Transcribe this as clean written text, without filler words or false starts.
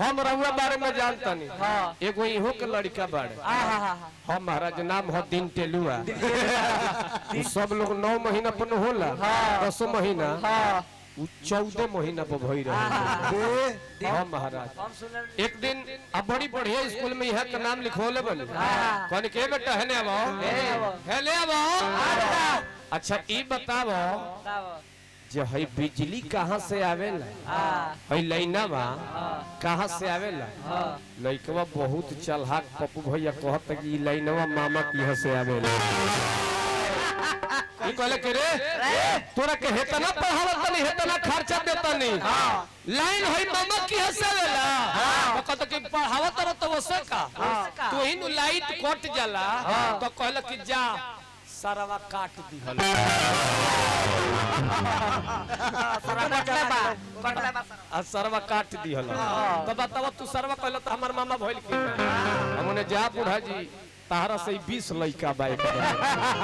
हम रहुआ बारे में जानता नहीं। हाँ। एगो इहो के लड़का बाड़े। हम महाराज नाम हो दिन टेलुआ। सब लोग 9 महीना पर होला। 10 महीना। 14 महीना पर भई रहे। हाँ महाराज एक दिन अब बड़ी बढ़िया स्कूल में यह का नाम लिखोले बने। कौन के बेटा है ने अब अच्छा ये बताओ जो है बिजली कहाँ से आवेला? है लाइनवा कहाँ से आवेला? लइकवा बहुत चलहाक पप्पू भैया कहत कि लाइनवा मामा की यहाँ से आवेला। ये कहले के रे तोरा के हेतना पढ़ावत नहीं हेतना खर्चा देता नहीं लाइन है मामा की यहाँ से आवेला। तो कहत कि पढ़ावत रह तो वसे का तू ही नु लाइट कट जाला तो कहले कि जा सरवा काट दिहल। सरवा काट दिहल तो बताओ तू सरवा कहल तो हमार मामा भइल की हमने जा बूढ़ा जी तारा से 20 लइका बाइक